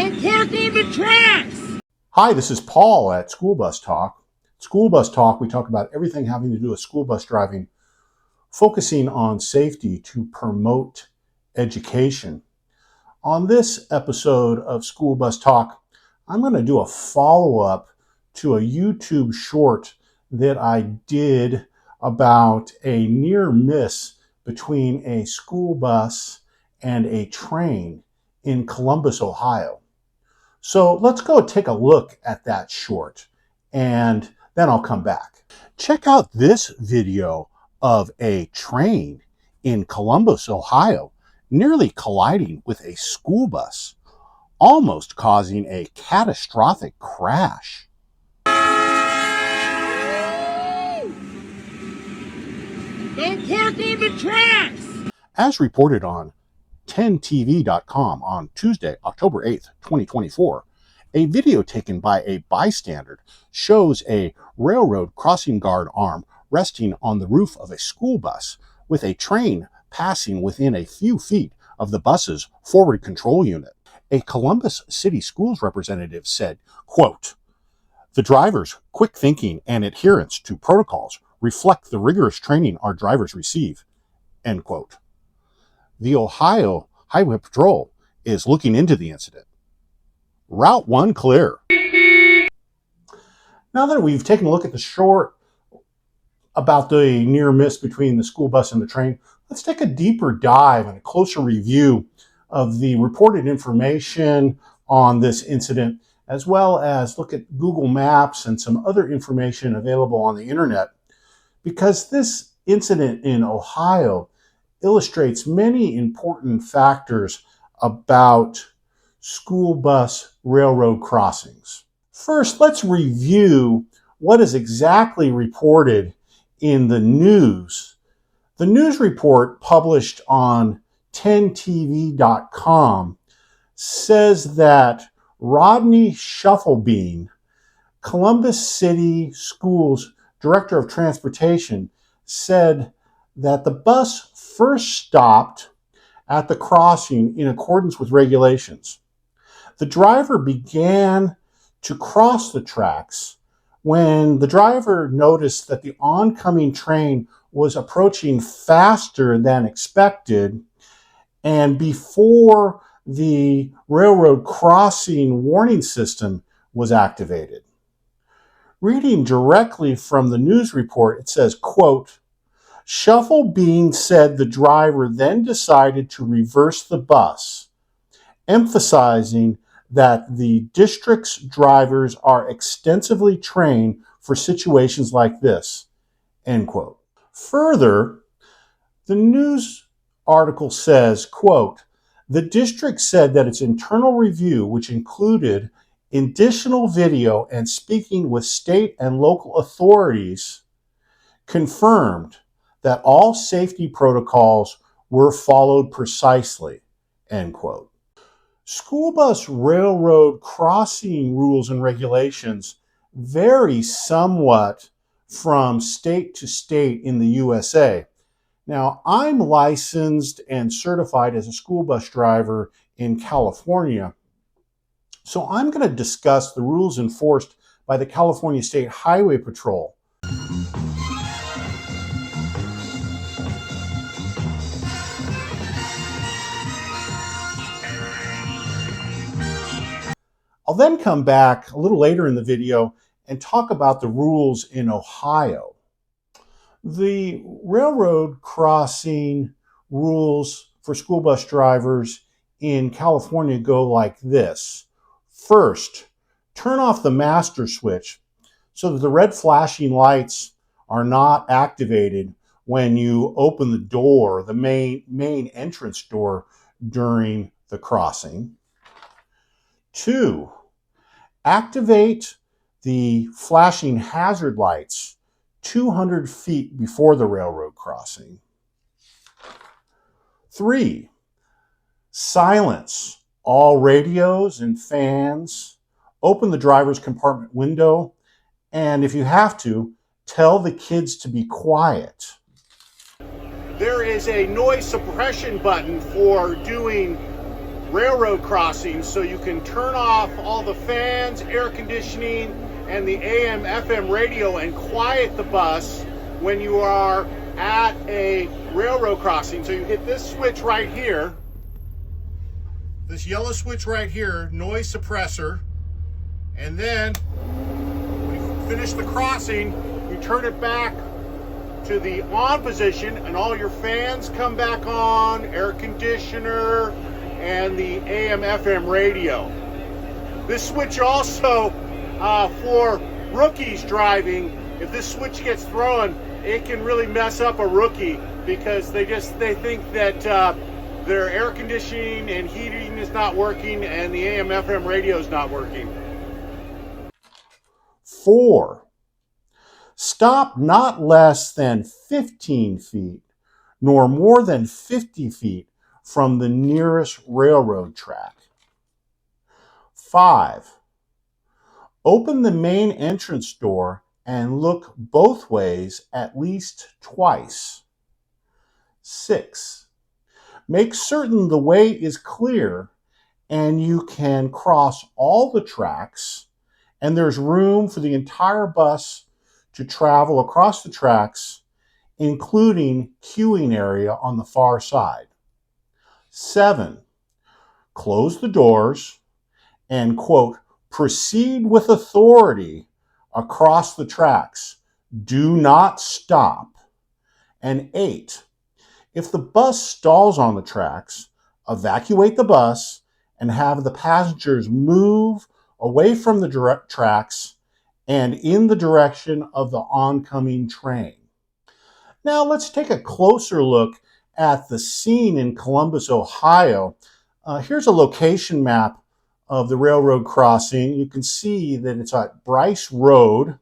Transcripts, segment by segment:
Don't park on the tracks! Hi, this is Paul at School Bus Talk. School Bus Talk, we talk about everything having to do with school bus driving, focusing on safety to promote education. On this episode of School Bus Talk, I'm going to do a follow-up to a YouTube short that I did about a near miss between a school bus and a train in Columbus, Ohio. So let's go take a look at that short, and then I'll come back. Check out this video of a train in Columbus, Ohio, nearly colliding with a school bus, almost causing a catastrophic crash. Don't park on the tracks! As reported on 10tv.com on Tuesday, October 8th, 2024, a video taken by a bystander shows a railroad crossing guard arm resting on the roof of a school bus with a train passing within a few feet of the bus's forward control unit. A Columbus City Schools representative said, quote, "The driver's quick thinking and adherence to protocols reflect the rigorous training our drivers receive," end quote. The Ohio Highway Patrol is looking into the incident. Route 1 clear. Now that we've taken a look at the short about the near miss between the school bus and the train, let's take a deeper dive and a closer review of the reported information on this incident, as well as look at Google Maps and some other information available on the internet, because this incident in Ohio illustrates many important factors about school bus railroad crossings. First, let's review what is exactly reported in the news. The news report published on 10tv.com says that Rodney Shufflebean, Columbus City Schools Director of Transportation, said that the bus first stopped at the crossing in accordance with regulations. The driver began to cross the tracks when the driver noticed that the oncoming train was approaching faster than expected, and before the railroad crossing warning system was activated. Reading directly from the news report, it says, quote, "Shufflebean said the driver then decided to reverse the bus, emphasizing that the district's drivers are extensively trained for situations like this," end quote. Further, the news article says, quote, "The district said that its internal review, which included additional video and speaking with state and local authorities, confirmed that all safety protocols were followed precisely," end quote. School bus railroad crossing rules and regulations vary somewhat from state to state in the USA. Now, I'm licensed and certified as a school bus driver in California, so I'm going to discuss the rules enforced by the California State Highway Patrol. I'll then come back a little later in the video and talk about the rules in Ohio. The railroad crossing rules for school bus drivers in California go like this. First, turn off the master switch so that the red flashing lights are not activated when you open the door, the main entrance door, during the crossing. 2, activate the flashing hazard lights 200 feet before the railroad crossing. 3, silence all radios and fans, open the driver's compartment window, and if you have to, tell the kids to be quiet. There is a noise suppression button for doing railroad crossings, so you can turn off all the fans, air conditioning, and the AM FM radio and quiet the bus when you are at a railroad crossing. So you hit this switch right here, this yellow switch right here, noise suppressor, and then when you finish the crossing, you turn it back to the on position and all your fans come back on, air conditioner, and the AM FM radio. This switch also, for rookies driving, if this switch gets thrown, it can really mess up a rookie because they think that their air conditioning and heating is not working and the AM FM radio is not working. 4. Stop not less than 15 feet, nor more than 50 feet from the nearest railroad track. 5. Open the main entrance door and look both ways at least twice. 6. Make certain the way is clear and you can cross all the tracks and there's room for the entire bus to travel across the tracks, including queuing area on the far side. 7. Close the doors and, quote, proceed with authority across the tracks. Do not stop. And 8. If the bus stalls on the tracks, evacuate the bus and have the passengers move away from the direct tracks and in the direction of the oncoming train. Now let's take a closer look at the scene in Columbus, Ohio. Here's a location map of the railroad crossing. You can see that it's at Bryce Road,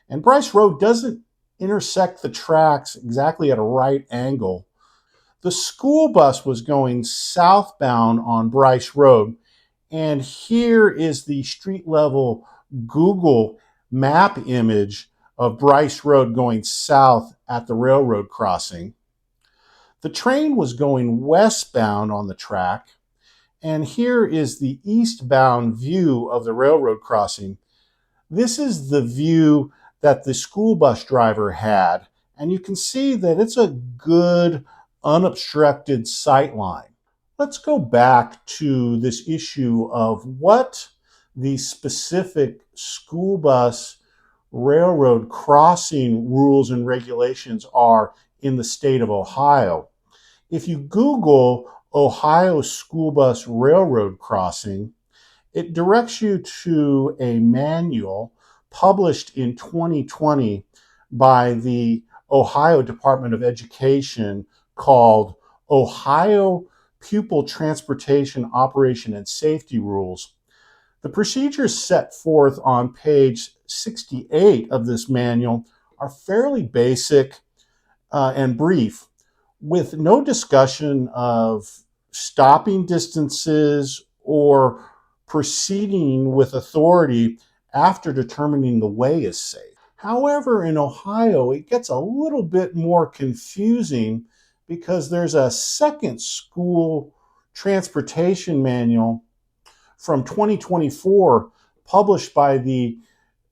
and Bryce Road doesn't intersect the tracks exactly at a right angle. The school bus was going southbound on Bryce Road, and here is the street level Google map image of Bryce Road going south at the railroad crossing. The train was going westbound on the track, and here is the eastbound view of the railroad crossing. This is the view that the school bus driver had, and you can see that it's a good unobstructed sight line. Let's go back to this issue of what the specific school bus railroad crossing rules and regulations are in the state of Ohio. If you Google Ohio school bus railroad crossing, it directs you to a manual published in 2020 by the Ohio Department of Education called Ohio Pupil Transportation Operation and Safety Rules. The procedures set forth on page 68 of this manual are fairly basic and brief, with no discussion of stopping distances or proceeding with authority after determining the way is safe. However, in Ohio, it gets a little bit more confusing because there's a second school transportation manual from 2024 published by the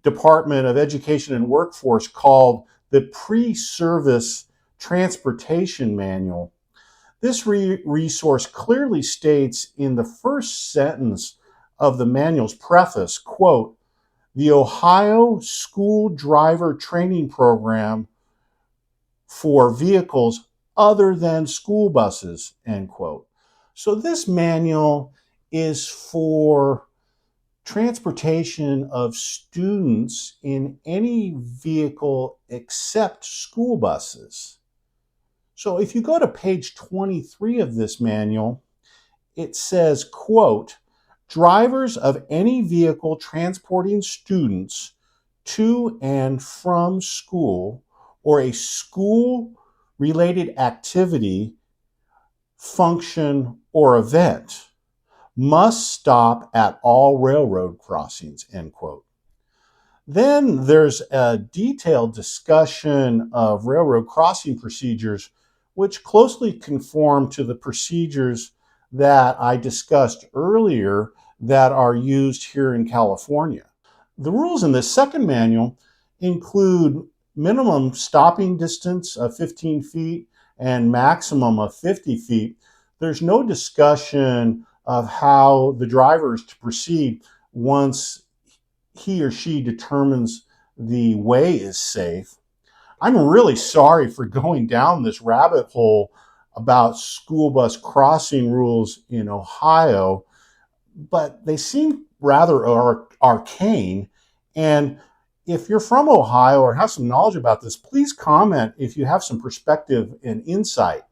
Department of Education and Workforce called the Pre-Service Transportation Manual. This resource clearly states in the first sentence of the manual's preface, quote, the Ohio School Driver Training Program for vehicles other than school buses, end quote. So this manual is for transportation of students in any vehicle except school buses. So if you go to page 23 of this manual, it says, quote, drivers of any vehicle transporting students to and from school or a school-related activity, function, or event must stop at all railroad crossings, end quote. Then there's a detailed discussion of railroad crossing procedures which closely conform to the procedures that I discussed earlier that are used here in California. The rules in the second manual include minimum stopping distance of 15 feet and maximum of 50 feet. There's no discussion of how the driver is to proceed once he or she determines the way is safe. I'm really sorry for going down this rabbit hole about school bus crossing rules in Ohio, but they seem rather arcane. And if you're from Ohio or have some knowledge about this, please comment if you have some perspective and insight.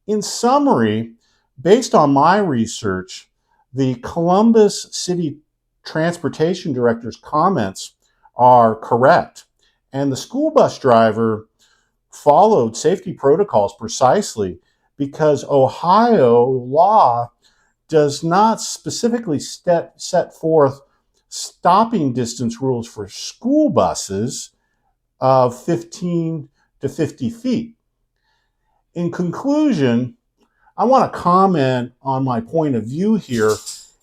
In summary, based on my research, the Columbus City Transportation Director's comments are correct. And the school bus driver followed safety protocols precisely because Ohio law does not specifically set forth stopping distance rules for school buses of 15 to 50 feet. In conclusion, I want to comment on my point of view here.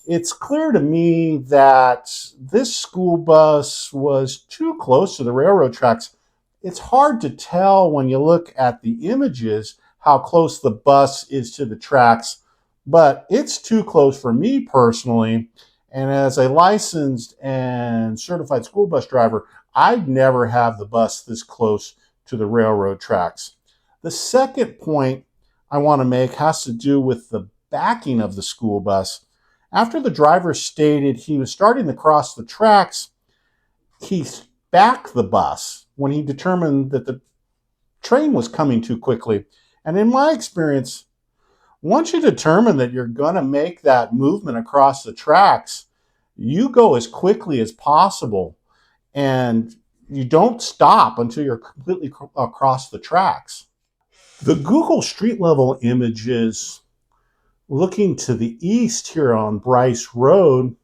It's clear to me that this school bus was too close to the railroad tracks. It's hard to tell when you look at the images how close the bus is to the tracks, but it's too close for me personally. And as a licensed and certified school bus driver, I'd never have the bus this close to the railroad tracks. The second point I want to make has to do with the backing of the school bus. After the driver stated he was starting to cross the tracks, he backed the bus when he determined that the train was coming too quickly. And in my experience, once you determine that you're going to make that movement across the tracks, you go as quickly as possible and you don't stop until you're completely across the tracks. The Google street level images looking to the east here on Bryce Road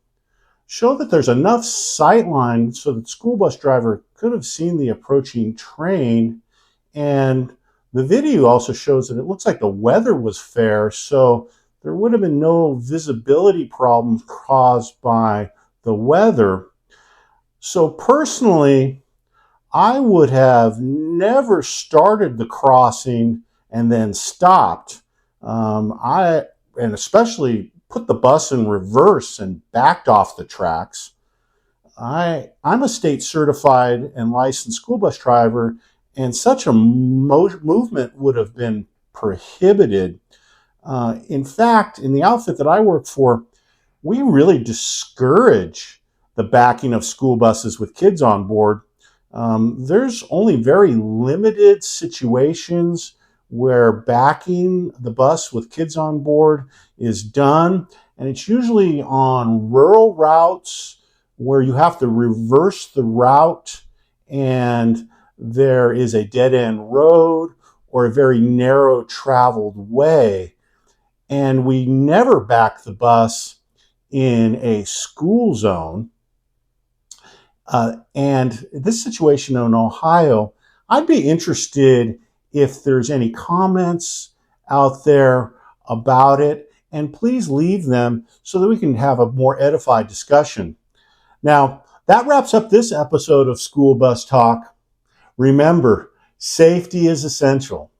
show that there's enough sightline so that the school bus driver could have seen the approaching train. And the video also shows that it looks like the weather was fair, so there would have been no visibility problems caused by the weather. So personally, I would have never started the crossing and then stopped. And especially put the bus in reverse and backed off the tracks. I'm a state certified and licensed school bus driver, and such a movement would have been prohibited. In fact, in the outfit that I work for, we really discourage the backing of school buses with kids on board. There's only very limited situations where backing the bus with kids on board is done, and it's usually on rural routes where you have to reverse the route and there is a dead-end road or a very narrow traveled way. And we never back the bus in a school zone. And this situation in Ohio, I'd be interested if there's any comments out there about it, and please leave them so that we can have a more edified discussion. Now, that wraps up this episode of School Bus Talk. Remember, safety is essential.